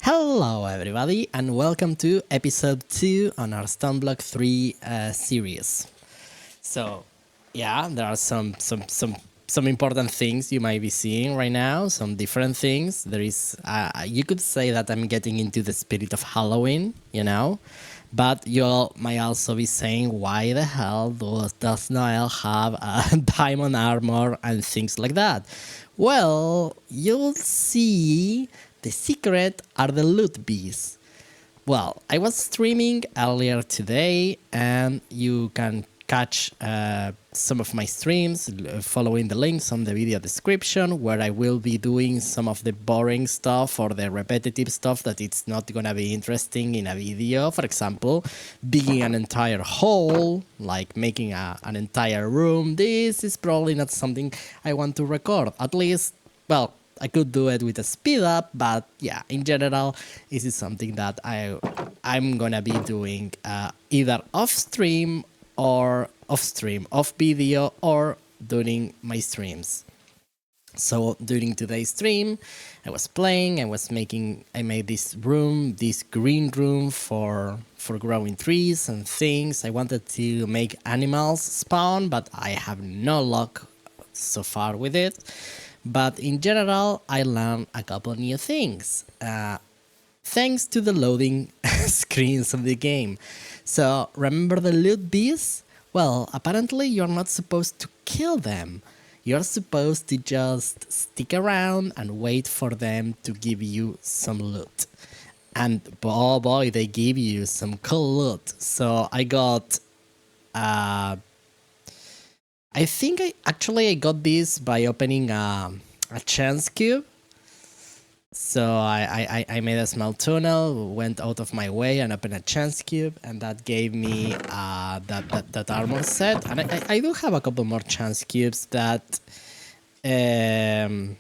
Hello everybody and welcome to episode 2 on our StonbeBlock 3 series. So yeah, there are some important things you might be seeing right now, some different things. There is you could say that I'm getting into the spirit of Halloween, you know, but you all might also be saying, why the hell does Noelle have a diamond armor and things like that? Well, you'll see the secret are the loot bees. Well, I was streaming earlier today and you can catch some of my streams following the links on the video description, where I will be doing some of the boring stuff or the repetitive stuff that it's not gonna be interesting in a video. For example, digging an entire hole, like making an entire room. This is probably not something I want to record, at least, well, I could do it with a speed up, but yeah, in general, this is something that I'm gonna be doing either off stream or off video, or during my streams. So during today's stream, I was playing, I made this room, this green room for growing trees and things. I wanted to make animals spawn, but I have no luck so far with it. But in general, I learned a couple new things, thanks to the loading screens of the game. So remember the loot bees? Well, apparently you're not supposed to kill them. You're supposed to just stick around and wait for them to give you some loot. And oh boy, they give you some cool loot. So I got I think I got this by opening a chance cube. So I made a small tunnel, went out of my way and opened a chance cube, and that gave me that armor set. And I do have a couple more chance cubes that I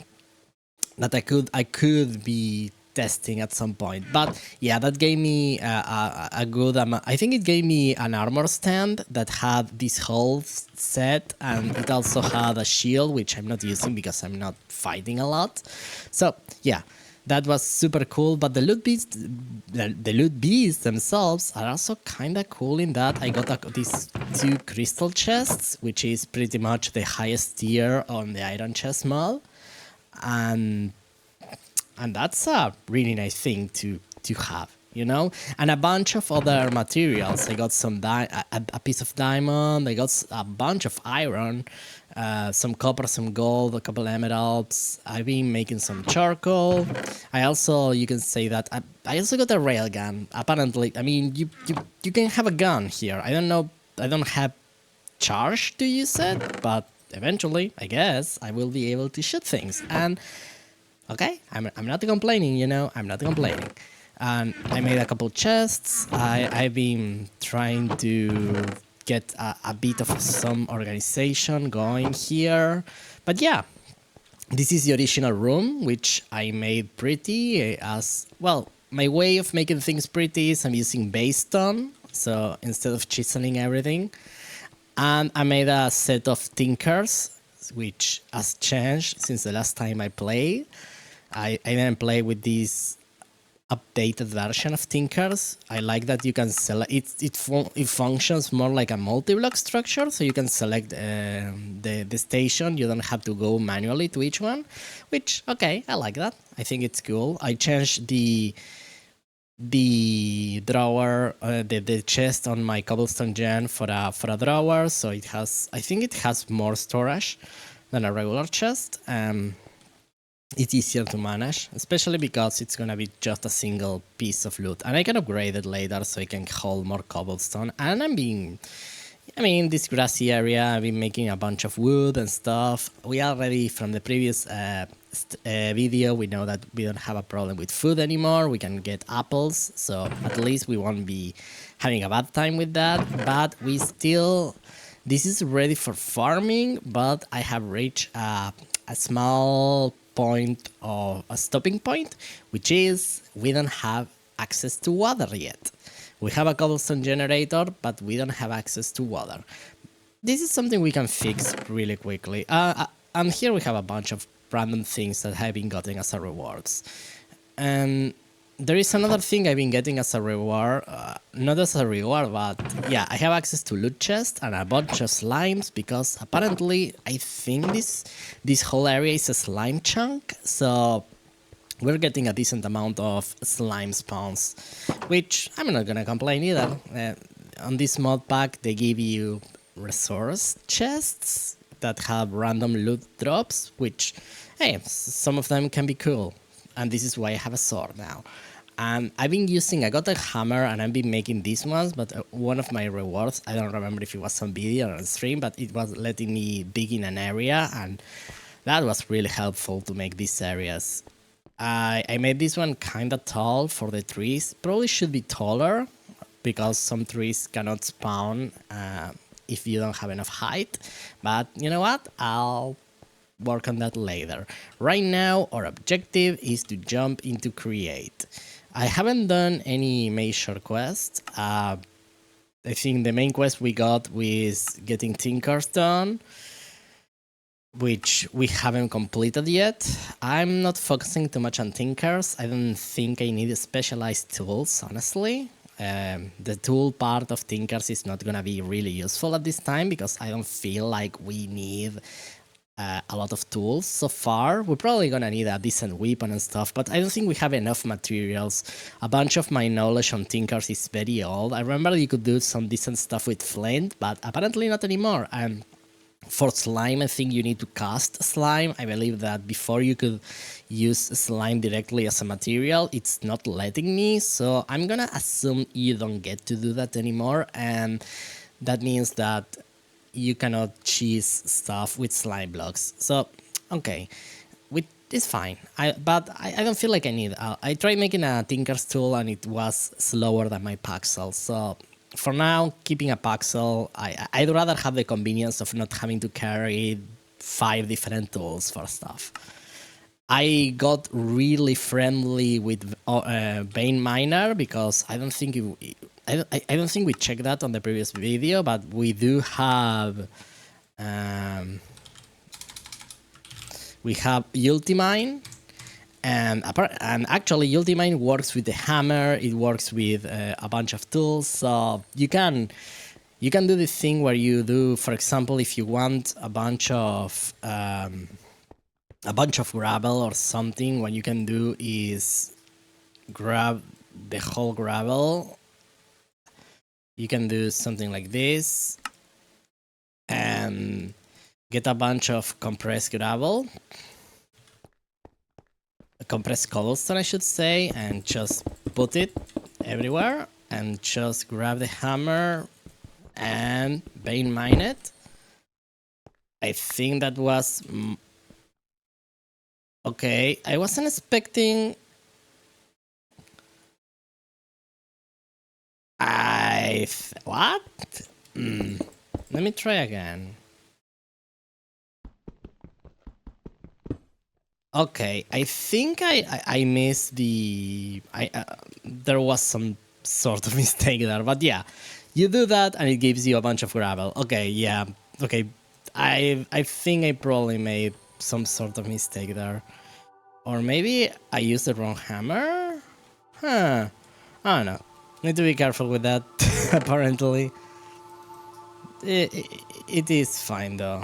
could be testing at some point. But yeah, that gave me a good amount. I think it gave me an armor stand that had this whole set, and it also had a shield, which I'm not using because I'm not fighting a lot. So yeah, that was super cool. But the loot bees themselves are also kind of cool in that I got these 2 crystal chests, which is pretty much the highest tier on the iron chest mod, and that's a really nice thing to have, you know. And a bunch of other materials. I got a piece of diamond, I got a bunch of iron, some copper, some gold, a couple emeralds. I've been making some charcoal. I also, you can say that I also got a railgun. Apparently, I mean, you can have a gun here. I don't know, I don't have charge to use it, but eventually, I guess, I will be able to shoot things. And okay, I'm not complaining, you know, I'm not complaining. And I made a couple chests. I've been trying to get a bit of some organization going here. But yeah, this is the original room, which I made pretty as well. My way of making things pretty is I'm using base stone, so instead of chiseling everything. And I made a set of tinkers, which has changed since the last time I played. I didn't play with this updated version of tinkers. I like that you can select it functions more like a multi-block structure, so you can select the station. You don't have to go manually to each one, which, okay, I like that. I think it's cool. I changed the drawer, the chest on my cobblestone gen for a drawer, so it has, I think it has more storage than a regular chest. It's easier to manage, especially because it's gonna be just a single piece of loot, and I can upgrade it later so I can hold more cobblestone. And this grassy area, I've been making a bunch of wood and stuff. We already, from the previous video, we know that we don't have a problem with food anymore. We can get apples, so at least we won't be having a bad time with that. But we still, this is ready for farming, but I have reached a small point of a stopping point, which is we don't have access to water yet. We have a cobblestone generator, but we don't have access to water. This is something we can fix really quickly. And here we have a bunch of random things that have been gotten as a rewards. And there is another thing I've been getting as a reward. Not as a reward, but yeah, I have access to loot chest and a bunch of slimes because apparently I think this whole area is a slime chunk. So we're getting a decent amount of slime spawns, which I'm not gonna complain either. On this mod pack, they give you resource chests that have random loot drops, which, hey, some of them can be cool. And this is why I have a sword now. I've been using, I got a hammer and I've been making these ones, but one of my rewards, I don't remember if it was on video or on stream, but it was letting me dig in an area, and that was really helpful to make these areas. I made this one kind of tall for the trees. Probably should be taller because some trees cannot spawn if you don't have enough height. But you know what? I'll work on that later. Right now, our objective is to jump into create. I haven't done any major quests. I think the main quest we got was getting Tinkers done, which we haven't completed yet. I'm not focusing too much on Tinkers. I don't think I need specialized tools, honestly. The tool part of Tinkers is not gonna be really useful at this time because I don't feel like we need a lot of tools so far. We're probably gonna need a decent weapon and stuff, but I don't think we have enough materials. A bunch of my knowledge on Tinkers is very old. I remember you could do some decent stuff with flint, but apparently not anymore. And for slime, I think you need to cast slime. I believe that before you could use slime directly as a material, it's not letting me. So I'm gonna assume you don't get to do that anymore. And that means that you cannot cheese stuff with slime blocks. So, okay, it's fine. But I don't feel like I need. I tried making a Tinker's tool and it was slower than my Paxel. So for now, keeping a Paxel, I'd rather have the convenience of not having to carry 5 different tools for stuff. I got really friendly with Vein Miner because I don't think I don't think we checked that on the previous video, but we do have Ultimine, and actually Ultimine works with the hammer. It works with a bunch of tools, so you can do this thing where you do, for example, if you want a bunch of gravel or something, what you can do is grab the whole gravel. You can do something like this and get a bunch of compressed gravel, compressed cobblestone I should say, and just put it everywhere and just grab the hammer and vein mine it. I think that was okay. I wasn't expecting. What? Let me try again. Okay, I think I missed the. There was some sort of mistake there, but yeah, you do that and it gives you a bunch of gravel. Okay, yeah, okay. I think I probably made some sort of mistake there, or maybe I used the wrong hammer. Huh? I don't know. Need to be careful with that. Apparently, it is fine though.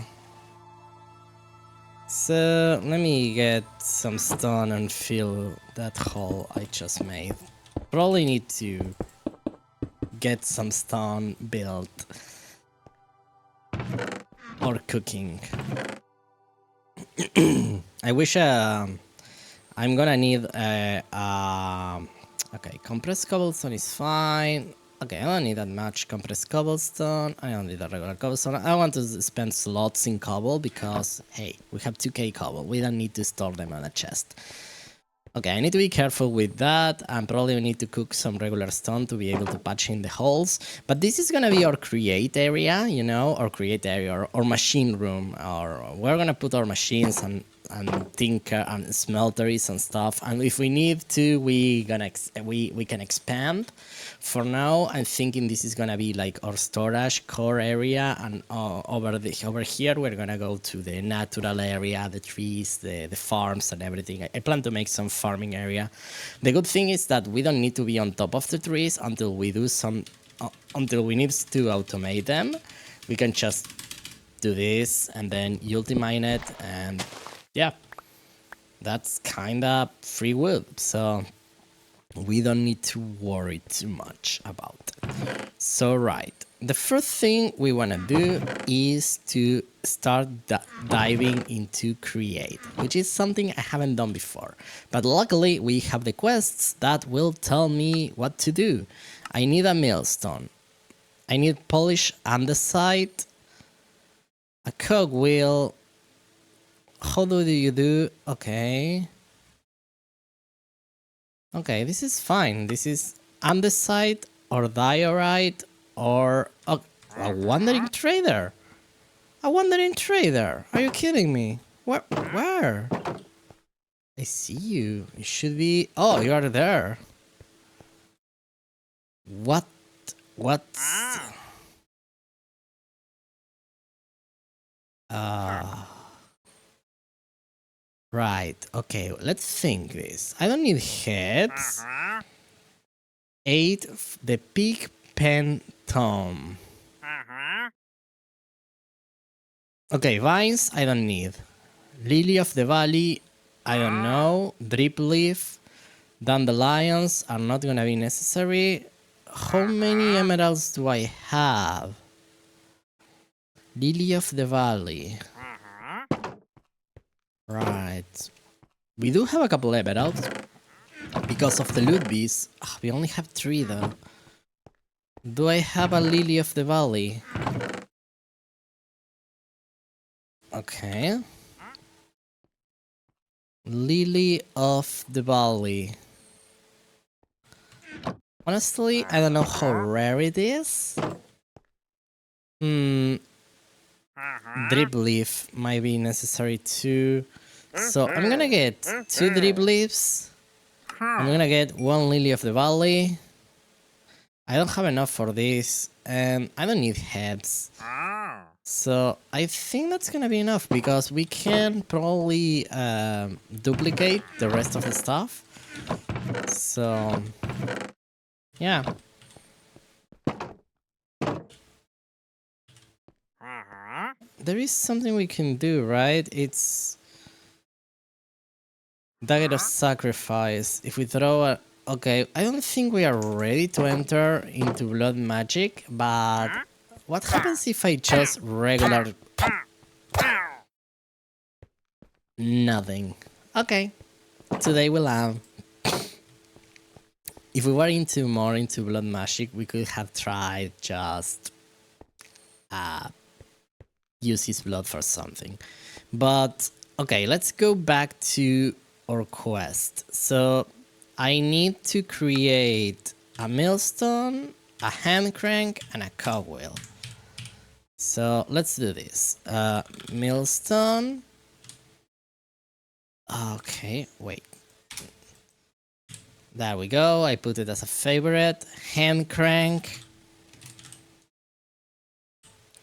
So let me get some stone and fill that hole I just made. Probably need to get some stone built or cooking. I wish I'm gonna need okay, compressed cobblestone is fine. Okay, I don't need that much compressed cobblestone. I don't need a regular cobblestone. I want to spend slots in cobble because, hey, we have 2k cobble. We don't need to store them on a chest. Okay, I need to be careful with that. And probably we need to cook some regular stone to be able to patch in the holes. But this is gonna be our create area, you know, our create area or machine room. Or we're gonna put our machines and and tinker and smelteries and stuff. And if we need to, we can expand. For now, I'm thinking this is gonna be like our storage core area, and over here we're gonna go to the natural area, the trees, the farms and everything. I plan to make some farming area. The good thing is that we don't need to be on top of the trees until we do some until we need to automate them. We can just do this and then ultimine it, and yeah, that's kinda free will, so we don't need to worry too much about it. So right, the first thing we want to do is to start diving into create, which is something I haven't done before, but luckily we have the quests that will tell me what to do. I need a millstone, I need polish andesite, a cogwheel. How do you do? Okay. Okay, this is fine. This is andesite or diorite or a wandering trader. A wandering trader. Are you kidding me? Where? I see you. You should be. Oh, you are there. What? Right. Okay, let's think this. I don't need heads. 8, the pig pen tom. Okay, vines, I don't need. Lily of the Valley, I don't know. Drip leaf, dandelions are not gonna be necessary. How many emeralds do I have? Lily of the Valley. Right. We do have a couple emeralds because of the loot bees. We only have 3 though. Do I have a Lily of the Valley? Okay. Lily of the Valley. Honestly, I don't know how rare it is. Drip leaf might be necessary too. So I'm gonna get 2 drip leaves. I'm gonna get 1 Lily of the Valley. I don't have enough for this, and I don't need heads. So I think that's gonna be enough because we can probably duplicate the rest of the stuff. So yeah. There is something we can do, right? It's Dagger of Sacrifice. If we throw a... Okay, I don't think we are ready to enter into blood magic, but what happens if I just regular... Nothing. Okay, today we'll have... If we were more into blood magic, we could have tried just use his blood for something. But okay, let's go back to our quest. So I need to create a millstone, a hand crank, and a cogwheel. So let's do this. Millstone. Okay, wait. There we go. I put it as a favorite. Hand crank.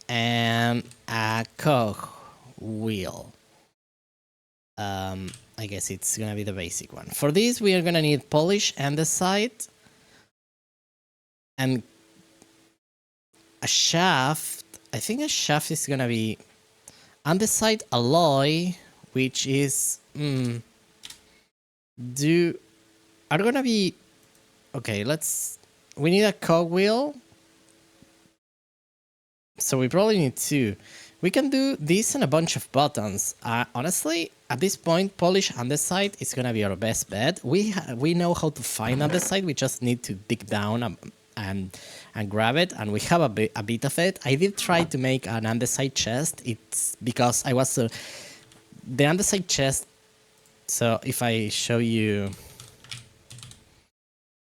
And a cogwheel. I guess it's gonna be the basic one. For this, we are gonna need polish andesite and a shaft. I think a shaft is gonna be andesite alloy, which is are gonna be okay. We need a cogwheel, so we probably need 2. We can do this and a bunch of buttons. Honestly, at this point, polish andesite is gonna be our best bet. We know how to find andesite. We just need to dig down and grab it, and we have a bit of it. I did try to make an andesite chest. It's because I was the andesite chest. So if I show you,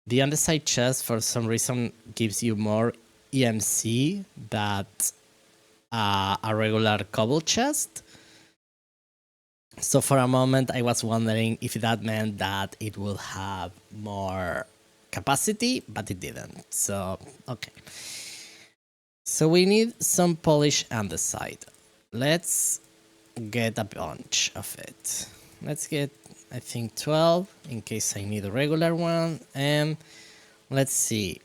the andesite chest for some reason gives you more EMC that a regular cobble chest. So for a moment, I was wondering if that meant that it will have more capacity, but it didn't. So, okay. So we need some polish on the side. Let's get a bunch of it. Let's get, I think, 12 in case I need a regular one. And let's see.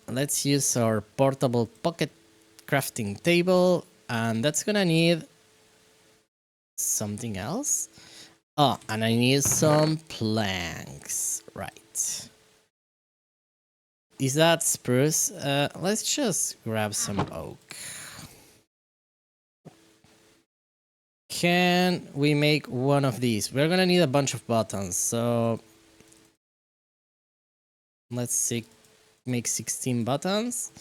Let's use our portable pocket crafting table. And that's gonna need something else. Oh, and I need some planks. Right. Is that spruce? Let's just grab some oak. Can we make one of these? We're gonna need a bunch of buttons, so let's see, make 16 buttons.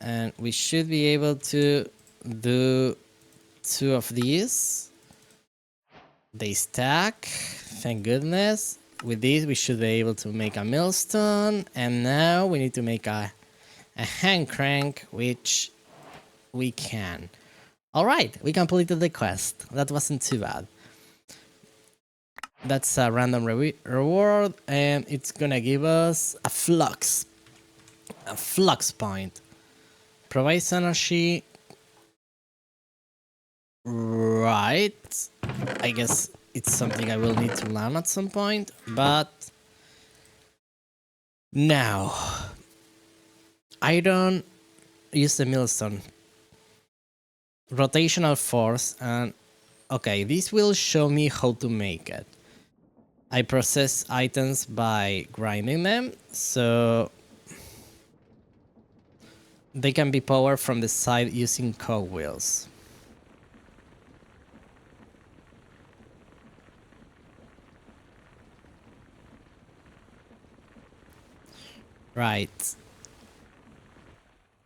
And we should be able to do 2 of these. They stack, thank goodness. With these, we should be able to make a millstone. And now we need to make a hand crank, which we can. All right, we completed the quest. That wasn't too bad. That's a random reward, and it's gonna give us a flux point. Provides energy. Right. I guess it's something I will need to learn at some point, but now I don't use the millstone. Rotational force, and okay, this will show me how to make it. I process items by grinding them, so they can be powered from the side using cogwheels. Right.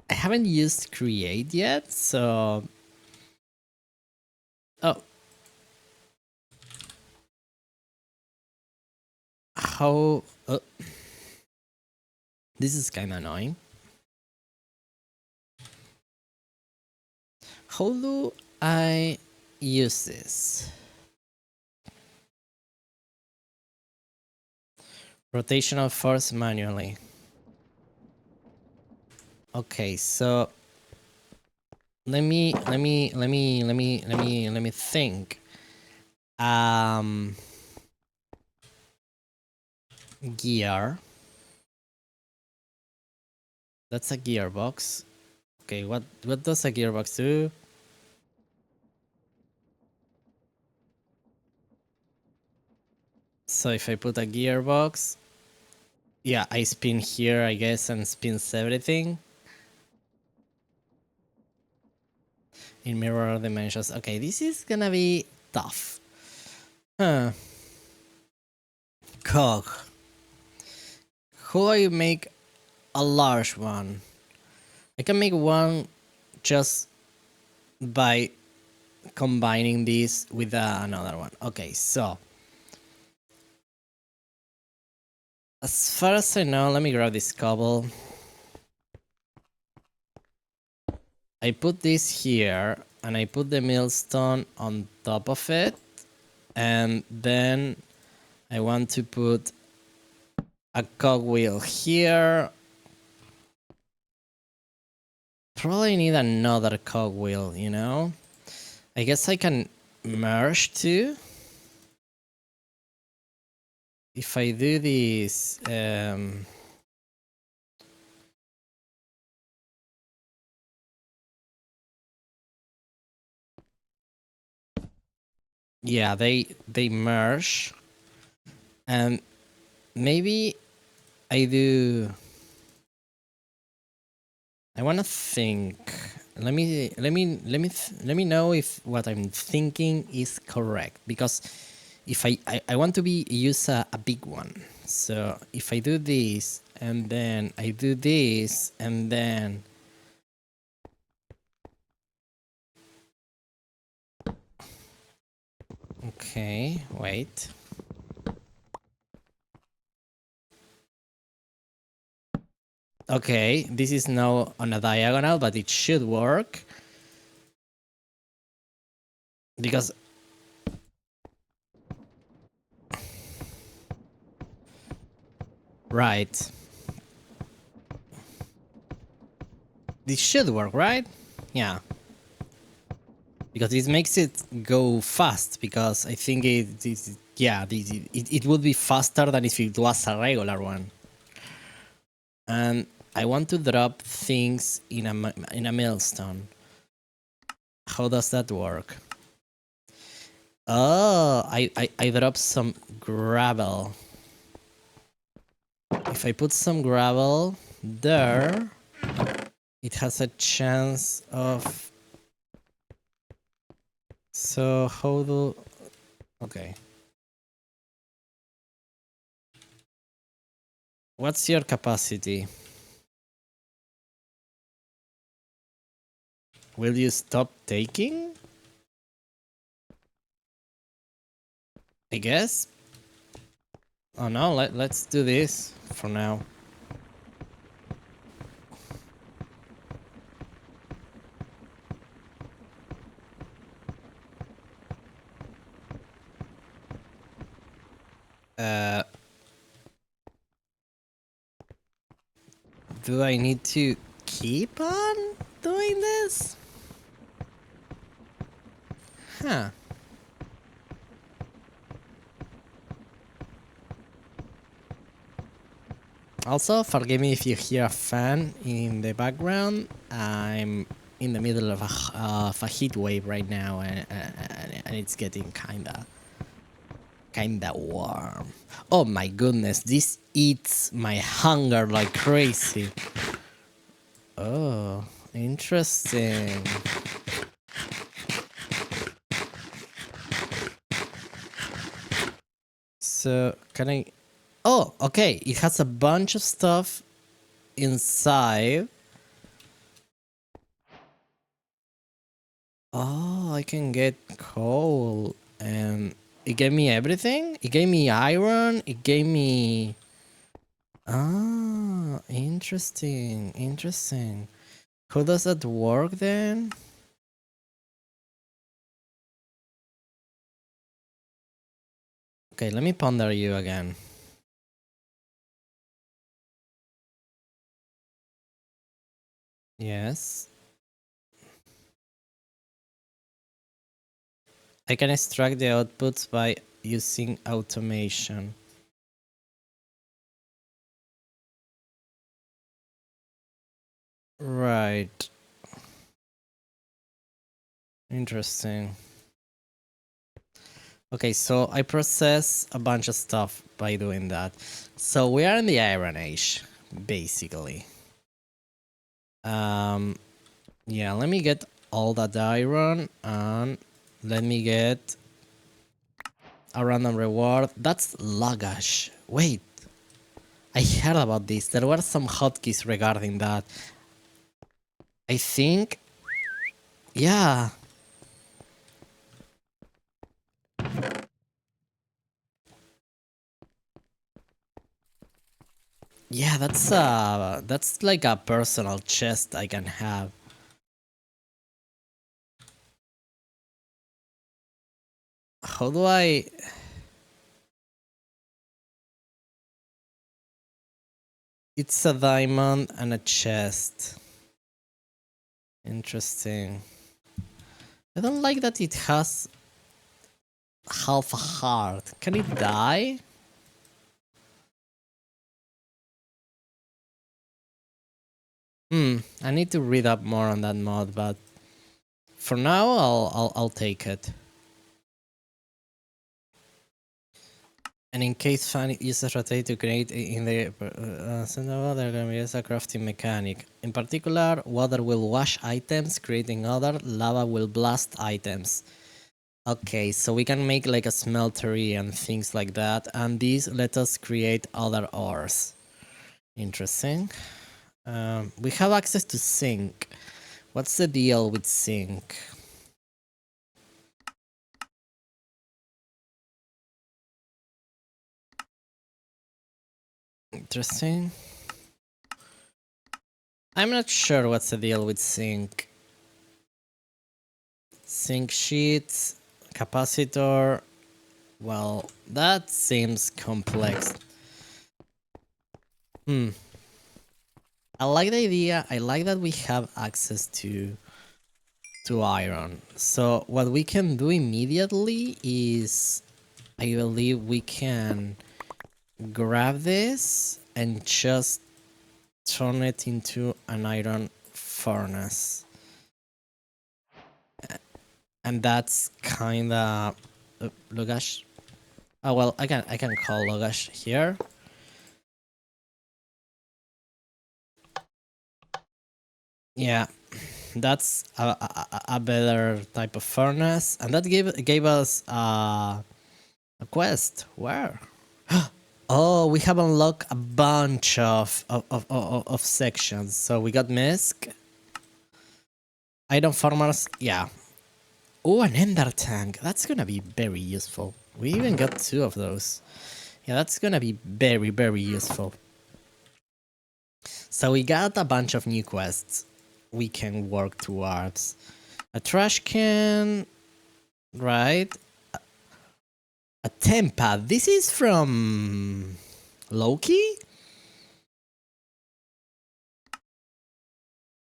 I haven't used create yet, so... Oh. How... This is kinda annoying. How do I use this? Rotational force manually. Okay, so let me think. Gear. That's a gearbox. Okay, what does a gearbox do? So if I put a gearbox, yeah, I spin here, I guess, and spins everything. In mirror dimensions. Okay, this is gonna be tough. Huh. Cog. How do I make a large one? I can make one just by combining this with another one. Okay, so as far as I know, let me grab this cobble. I put this here and I put the millstone on top of it, and then I want to put a cogwheel here. Probably need another cogwheel, you know? I guess I can merge two. If I do this, yeah, they merge, and maybe I do. I want to think. Let me know if what I'm thinking is correct, because if I want to use a big one. So if I do this and then I do this and then okay, wait. Okay, this is now on a diagonal, but it should work. Because Right. This should work, right? Yeah. Because this makes it go fast, because I think it would be faster than if it was a regular one. And I want to drop things in a millstone. How does that work? Oh, I dropped some gravel. If I put some gravel there, it has a chance of... So how do... Okay. What's your capacity? Will you stop taking? I guess. Oh no, let's do this for now. Do I need to keep on doing this? Huh. Also, forgive me if you hear a fan in the background. I'm in the middle of a heat wave right now, and it's getting kinda warm. Oh my goodness, this eats my hunger like crazy. Oh, interesting. So, can I... Oh, okay, it has a bunch of stuff inside. Oh, I can get coal, and it gave me everything? It gave me iron, it gave me... Ah, interesting, interesting. How does that work then? Okay, let me ponder you again. Yes. I can extract the outputs by using automation. Right. Interesting. Okay, so I process a bunch of stuff by doing that. So we are in the Iron Age, basically. Yeah, let me get all that iron, and let me get a random reward. That's Lagash. Wait, I heard about this. There were some hotkeys regarding that. I think... Yeah. Yeah, that's like a personal chest I can have. How do I... It's a diamond and a chest. Interesting. I don't like that it has half a heart. Can it die? I need to read up more on that mod, but for now I'll take it. And in case fan uses rotate to create in the center, there can be a crafting mechanic. In particular, water will wash items, creating other. Lava will blast items. Okay, so we can make like a smeltery and things like that, and these let us create other ores. Interesting. We have access to zinc. What's the deal with zinc? Interesting. I'm not sure what's the deal with zinc. Zinc sheets, capacitor. Well, that seems complex. I like the idea. I like that we have access to iron. So what we can do immediately is, I believe we can grab this and just turn it into an iron furnace. And that's kinda Lugash. Oh well, I can call Lugash here. Yeah, that's a better type of furnace, and that gave us a quest. Where? Oh, we have unlocked a bunch of sections. So we got Misk, item farmers. Yeah. Oh, an ender tank. That's gonna be very useful. We even got 2 of those. Yeah, that's gonna be very useful. So we got a bunch of new quests we can work towards. A trash can, right? A tempad. This is from Loki?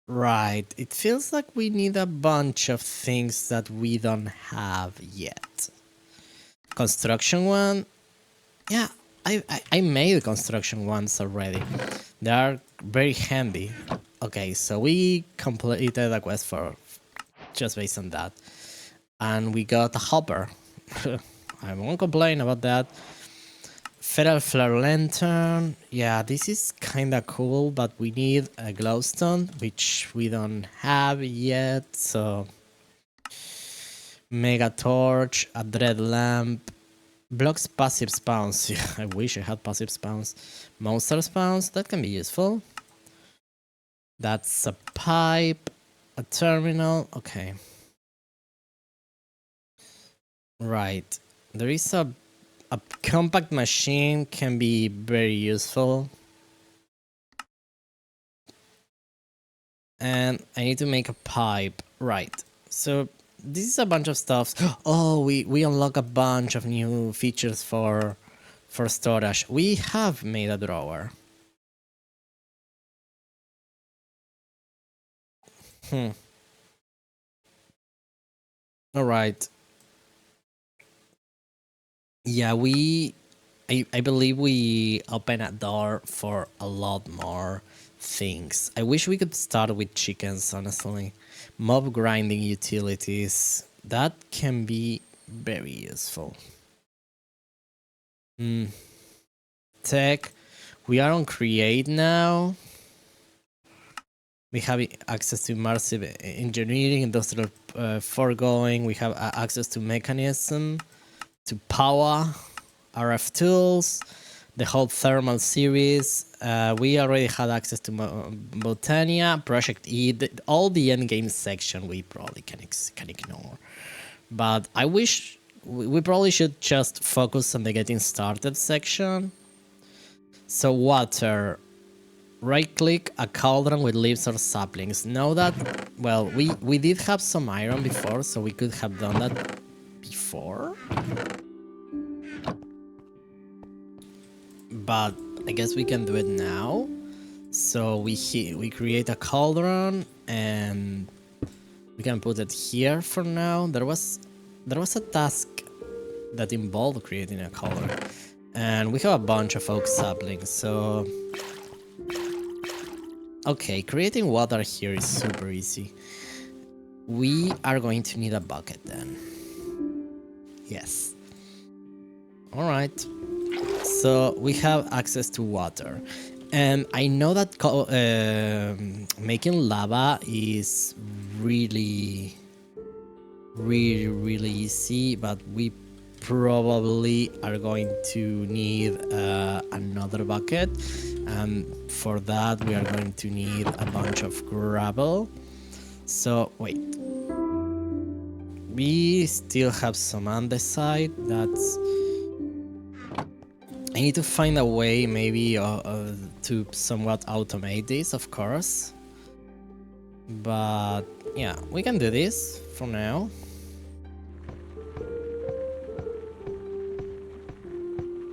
Right. It feels like we need a bunch of things that we don't have yet. Construction one. Yeah, I made construction ones already. They are very handy. Okay, so we completed a quest for just based on that. And we got a hopper. I won't complain about that. Feral flare lantern. Yeah, this is kinda cool, but we need a glowstone, which we don't have yet, so mega torch, a dread lamp, blocks passive spawns. Yeah, I wish I had passive spawns. Monster spawns, that can be useful. That's a pipe, a terminal. Okay. Right. There is a compact machine can be very useful. And I need to make a pipe. Right. So this is a bunch of stuff. Oh, we unlock a bunch of new features for storage. We have made a drawer. All right. Yeah, I believe we open a door for a lot more things. I wish we could start with chickens, honestly. Mob grinding utilities. That can be very useful. Tech. We are on create now. We have access to massive engineering, industrial foregoing. We have access to mechanism, to power, RF tools, the whole thermal series. We already had access to Botania, Project E, all the endgame section we probably can ignore. But I wish we probably should just focus on the getting started section. So water. Right click a cauldron with leaves or saplings. Know that, well, we did have some iron before, so we could have done that before. But I guess we can do it now. So we create a cauldron and we can put it here for now. There was a task that involved creating a cauldron. And we have a bunch of oak saplings, so okay, creating water here is super easy. We are going to need a bucket then. Yes. Alright. So we have access to water. And I know that making lava is really easy, but we probably are going to need another bucket. And for that we are going to need a bunch of gravel. So wait, we still have some andesite. That's, I need to find a way maybe to somewhat automate this, of course. But yeah, we can do this for now.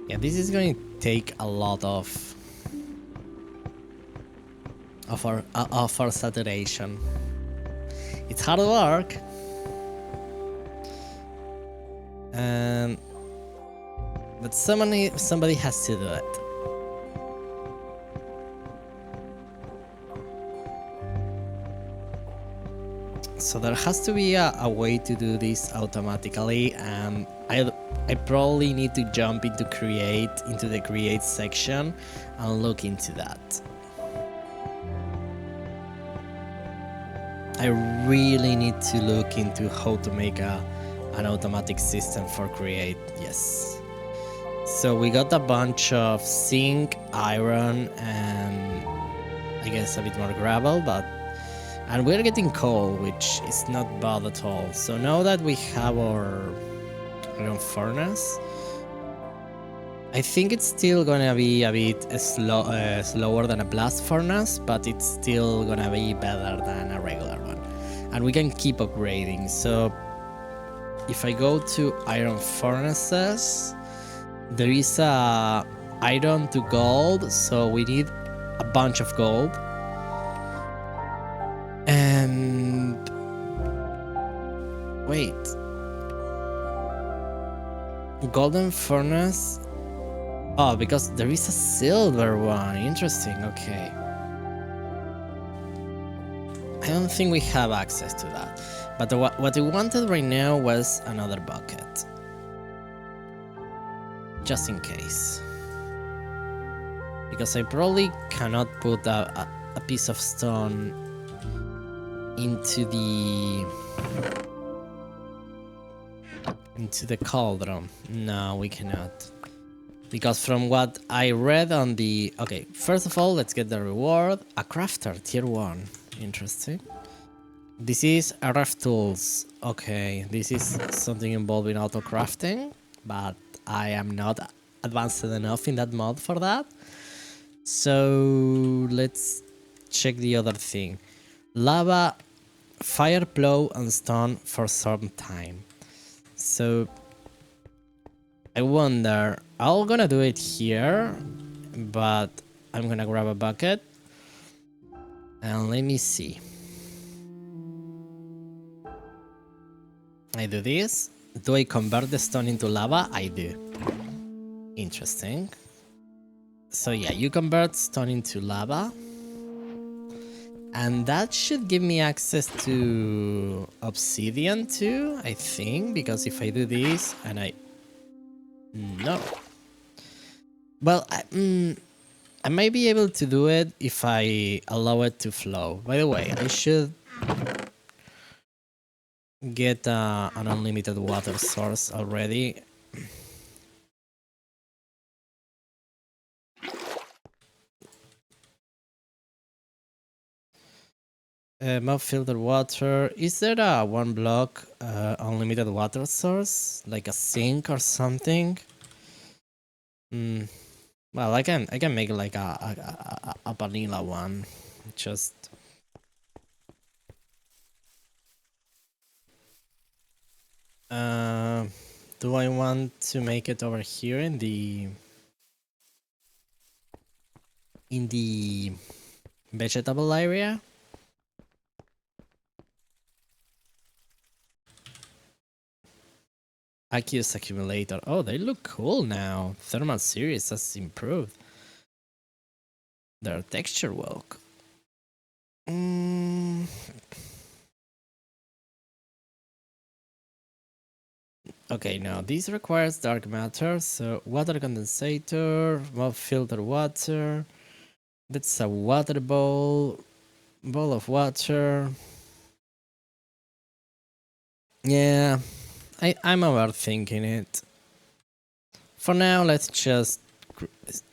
Yeah, this is going to take a lot of of our saturation. It's hard work, but somebody has to do it. So there has to be a way to do this automatically, and I probably need to jump into the create section and look into that. I really need to look into how to make an automatic system for create. Yes. So we got a bunch of zinc, iron, and I guess a bit more gravel, and we're getting coal, which is not bad at all. So now that we have our iron furnace, I think it's still gonna be a bit slower than a blast furnace, but it's still gonna be better than a regular one. And we can keep upgrading. So if I go to iron furnaces, there is a iron to gold, so we need a bunch of gold. And wait, golden furnace. Oh, because there is a silver one. Interesting. Okay. I don't think we have access to that. But what we wanted right now was another bucket. Just in case. Because I probably cannot put a piece of stone into the cauldron. No, we cannot. Because from what I read on the... Okay, first of all, let's get the reward. A crafter, tier 1. Interesting. This is RF tools. Okay, this is something involving auto crafting, but I am not advanced enough in that mod for that. So let's check the other thing. Lava, fire, plow, and stone for some time. So I wonder, I'm gonna do it here, but I'm gonna grab a bucket and let me see. I do this. Do I convert the stone into lava? I do. Interesting. So yeah, you convert stone into lava. And that should give me access to obsidian too, I think, because if I do this and I... No. Well, I might be able to do it if I allow it to flow. By the way, I should get an unlimited water source already. Mob filtered water. Is there a 1 block unlimited water source, like a sink or something? Well, I can make like a vanilla one. Just do I want to make it over here in the vegetable area? Aqueous accumulator. Oh, they look cool now. Thermal series has improved their texture work. Okay, now this requires dark matter, so water condensator, mob filter water. That's a water bowl of water. Yeah, I'm overthinking it. For now, let's just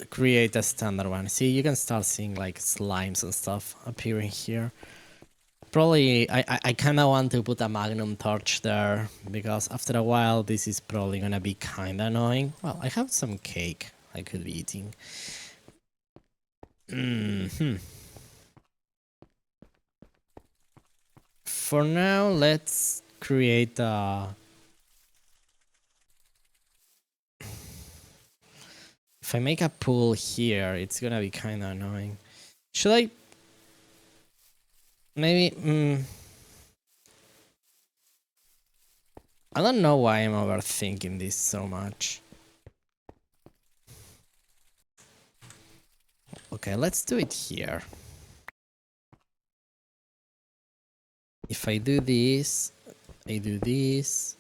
create a standard one. See, you can start seeing like slimes and stuff appearing here. Probably, I kind of want to put a magnum torch there, because after a while this is probably gonna be kind of annoying. Well, I have some cake I could be eating. For now, let's create a... If I make a pool here, it's gonna be kind of annoying. Should I Maybe, I don't know why I'm overthinking this so much. Okay, let's do it here. If I do this, I do this,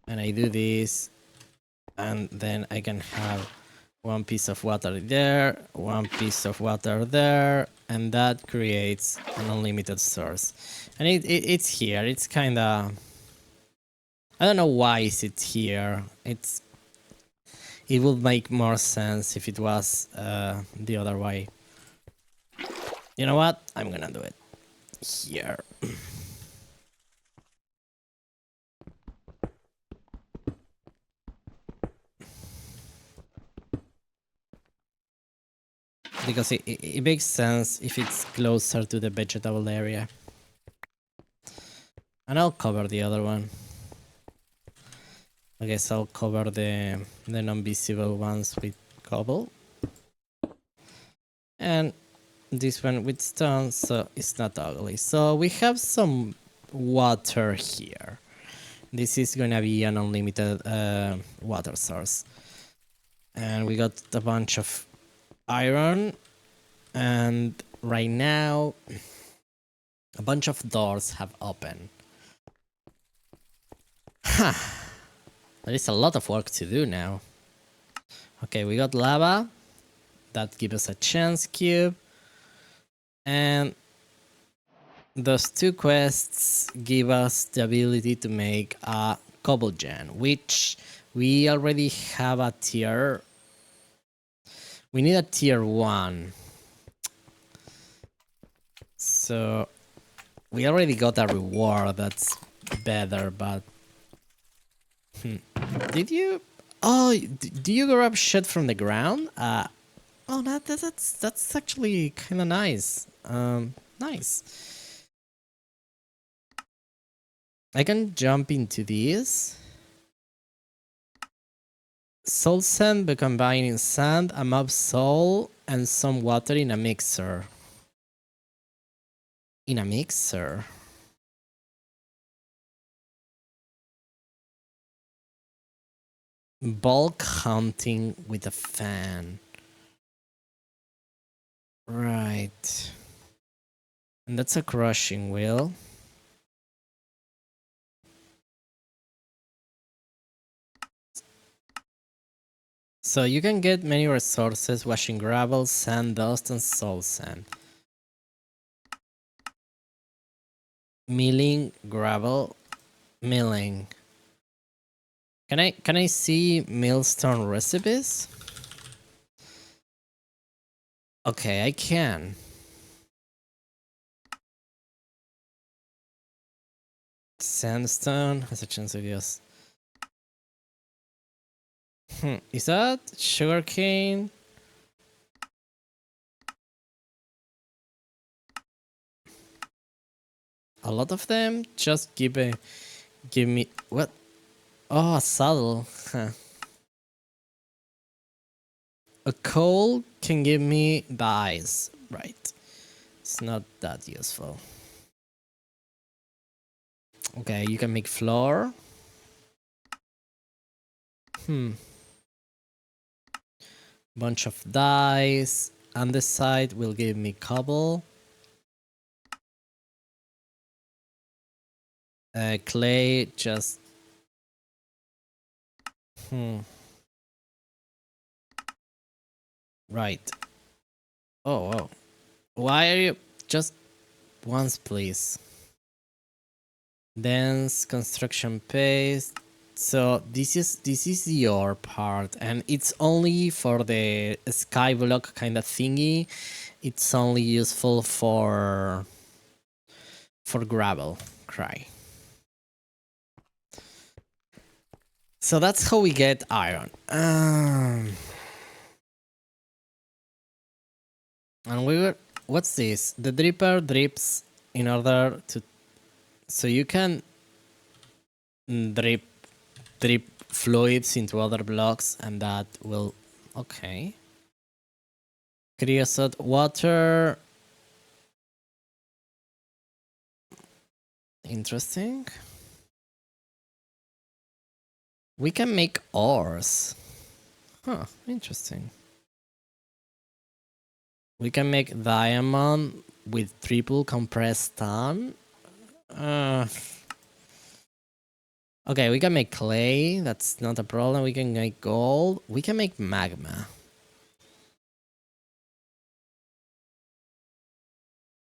and I do this, and then I can have one piece of water there, one piece of water there, and that creates an unlimited source. And it's here. It's kind of... I don't know why is it here. It would make more sense if it was the other way. You know what? I'm gonna do it here. Because it makes sense if it's closer to the vegetable area. And I'll cover the other one. I guess I'll cover the non-visible ones with cobble. And this one with stone, so it's not ugly. So we have some water here. This is gonna be an unlimited water source. And we got a bunch of iron. And right now, a bunch of doors have opened. Ha! There is a lot of work to do now. Okay, we got lava. That gives us a chance cube. And those two quests give us the ability to make a cobble gen, which we already have a tier. We need a tier 1. So we already got a reward that's better, but... Did you... Oh, do you grab shit from the ground? Oh, that's actually kind of nice. Nice. I can jump into these. Soul sand by combining sand, a mob soul, and some water in a mixer. In a mixer. Bulk hunting with a fan. Right. And that's a crushing wheel. So you can get many resources washing gravel, sand, dust, and soul sand. Milling, gravel, milling. Can I see millstone recipes? Okay, I can. Sandstone has a chance of use. Is that sugarcane? A lot of them just give me what? Oh, a saddle. Huh. A coal can give me dyes, right? It's not that useful. Okay, you can make flour. Bunch of dyes. Andesite will give me cobble. Clay just... Right. Oh. Why are you... Just once, please. Dense construction paste. So this is your part, and it's only for the skyblock kind of thingy. It's only useful for gravel. Cry. So that's how we get iron. And we were... What's this? The dripper drips in order to... So you can drip fluids into other blocks, and that will... Okay. Creosote water. Interesting. We can make ores. Huh, interesting. We can make diamond with triple compressed stone. Okay, we can make clay. That's not a problem. We can make gold. We can make magma.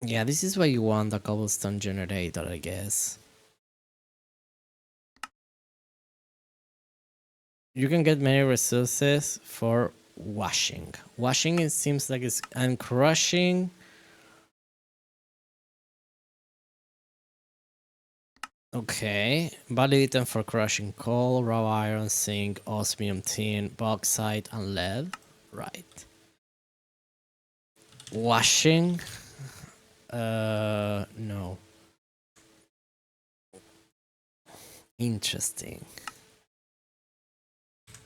Yeah, this is why you want a cobblestone generator, I guess. You can get many resources for washing. Washing, it seems like it's... and crushing. Okay. Valid item for crushing coal, raw iron, zinc, osmium, tin, bauxite, and lead. Right. Washing. No. Interesting.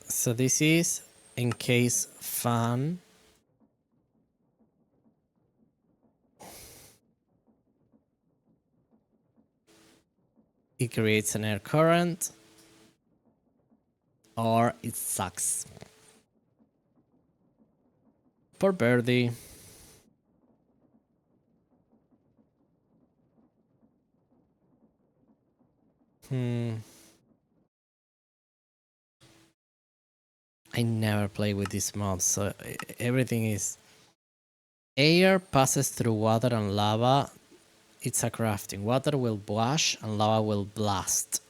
So this is encase fan. It creates an air current. Or it sucks. Poor birdie. I never play with these mobs, so everything is... Air passes through water and lava. It's a crafting. Water will wash and lava will blast.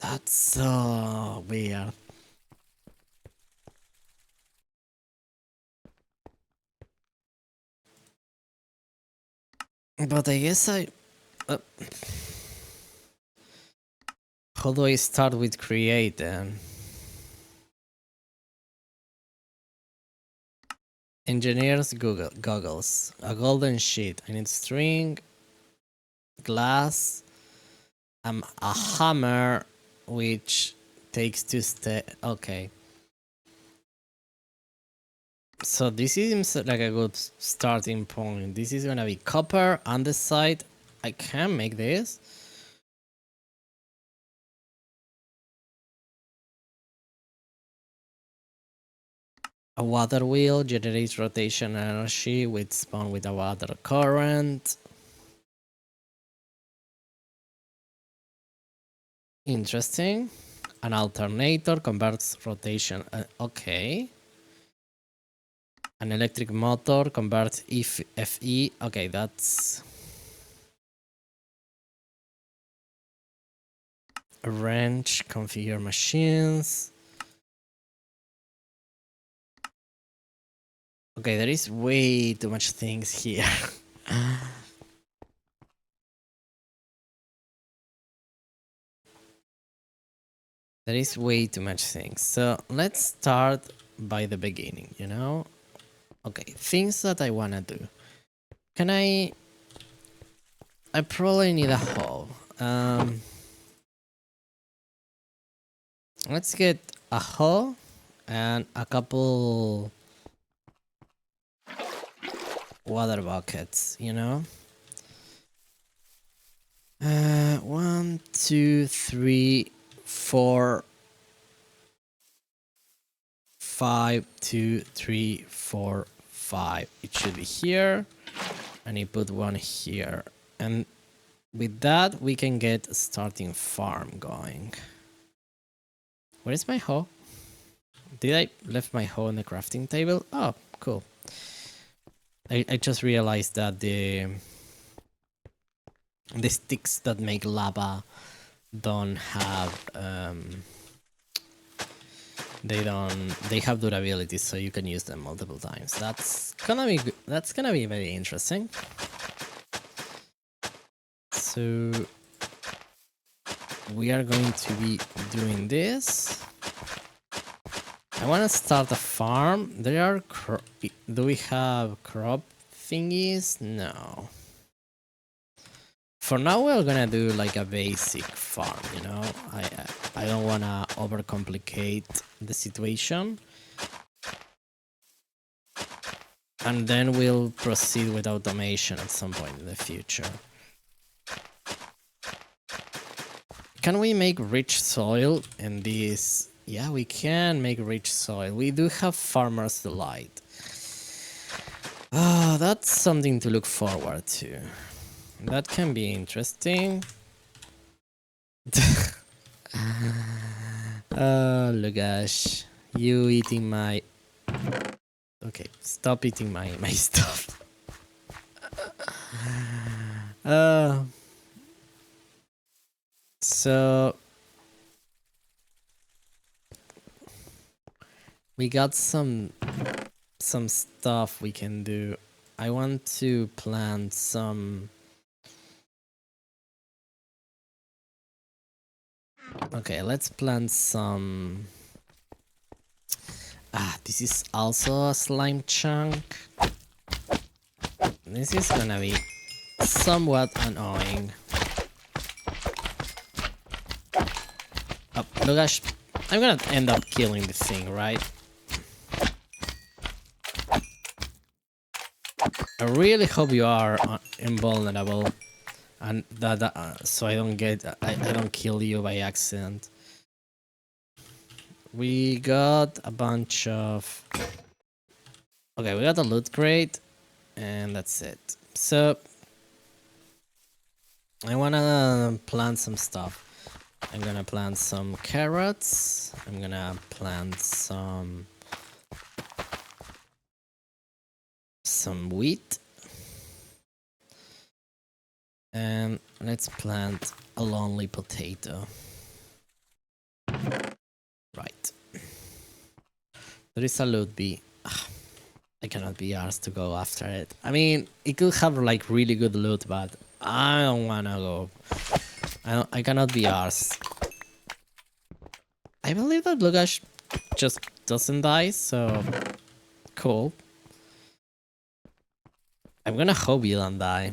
That's so weird. But I guess how do I start with create then? Engineers goggles. A golden sheet. I need string, glass, a hammer, which takes 2 steps. Okay. So this seems like a good starting point. This is gonna be copper on the side. I can make this. A water wheel generates rotation energy with spawn with a water current. Interesting. An alternator converts rotation. Okay. An electric motor converts FE. Okay, that's... A wrench, configure machines. Okay, there is way too much things here. There is way too much things. So let's start by the beginning, you know? Okay, things that I wanna do. Can I probably need a hoe. Let's get a hoe and a couple water buckets, you know? 1, 2, 3, 4, 5, 2, 3, 4, 5. It should be here, and you put one here, and with that we can get a starting farm going. Where is my hoe? Did I left my hoe on the crafting table? Oh, cool. I just realized that the sticks that make lava don't have they have durability, so you can use them multiple times. That's gonna be very interesting. So we are going to be doing this. I want to start a farm. There are do we have crop thingies? No. For now, we're gonna do like a basic farm, you know? I don't wanna overcomplicate the situation. and then we'll proceed with automation at some point in the future. Can we make rich soil in this? Yeah, we can make rich soil. We do have Farmer's Delight. Ah, that's something to look forward to. That can be interesting. Oh, Lugash, you eating my... Okay, stop eating my stuff. So we got some stuff we can do. I want to plant some... Okay, let's plant some... this is also a slime chunk. This is gonna be somewhat annoying. Oh, Lugash, I'm gonna end up killing the thing, right? I really hope you are invulnerable, and that so I don't kill you by accident. We got a bunch of... Okay, we got a loot crate, and that's it. So I wanna plant some stuff. I'm gonna plant some carrots. I'm gonna plant some wheat. And let's plant a lonely potato. Right. There is a loot bee. I cannot be asked to go after it. I mean, it could have like really good loot, but I don't wanna go. I cannot be arsed. I believe that Lugash just doesn't die, so cool. I'm gonna hope you don't die.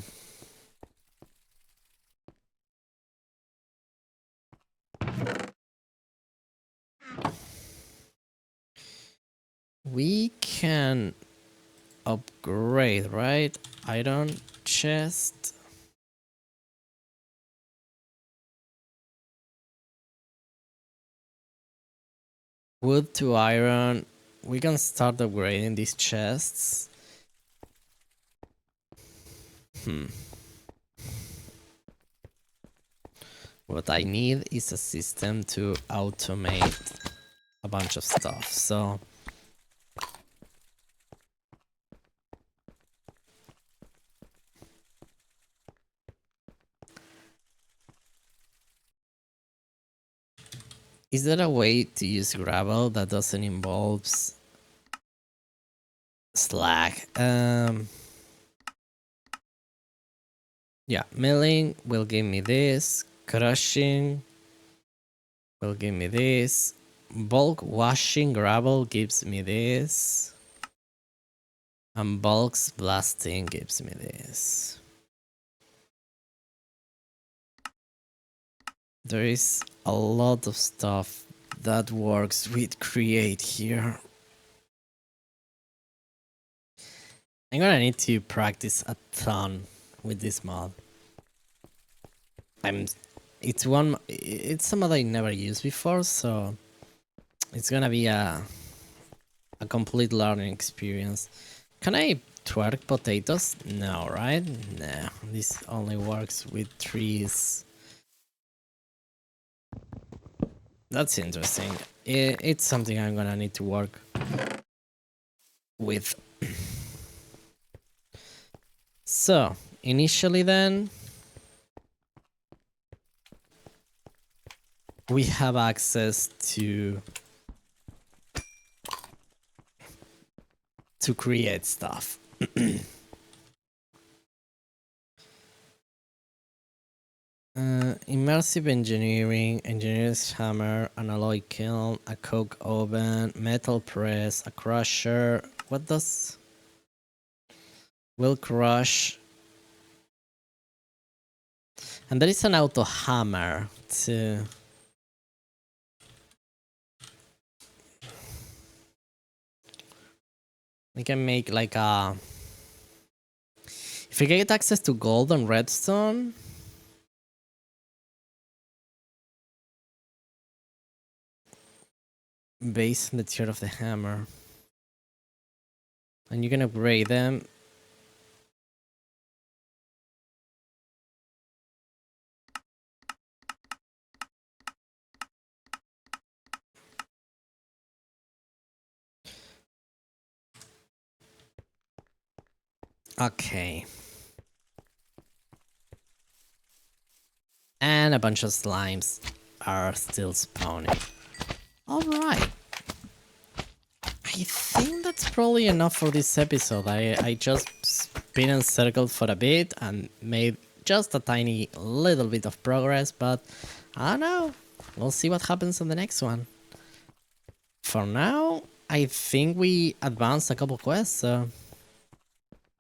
We can upgrade, right? Iron chest. Wood to iron. We can start upgrading these chests. What I need is a system to automate a bunch of stuff, so... Is there a way to use gravel that doesn't involve slag? Yeah, milling will give me this. Crushing will give me this. Bulk washing gravel gives me this. And bulk blasting gives me this. There is a lot of stuff that works with create here. I'm gonna need to practice a ton with this mod. It's a mod I never used before, so it's gonna be a complete learning experience. Can I twerk potatoes? No, right? No, this only works with trees. That's interesting. It's something I'm gonna need to work with. So, initially then, we have access to create stuff. Immersive engineering, engineer's hammer, an alloy kiln, a coke oven, metal press, a crusher. What does... will crush. And there is an auto hammer too. We can make like a... If we get access to gold and redstone... Base in the tier of the hammer. And you can upgrade them. Okay. And a bunch of slimes are still spawning. Alright. I think that's probably enough for this episode. I just spin and circled for a bit and made just a tiny little bit of progress, but I don't know. We'll see what happens on the next one. For now, I think we advanced a couple quests, so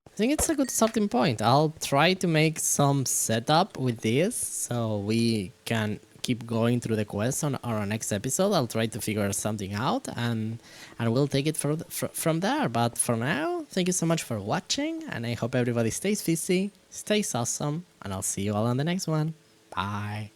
I think it's a good starting point. I'll try to make some setup with this so we can keep going through the quests on our next episode. I'll try to figure something out and we'll take it from there. But for now, thank you so much for watching, and I hope everybody stays fizzy, stays awesome, and I'll see you all on the next one. Bye.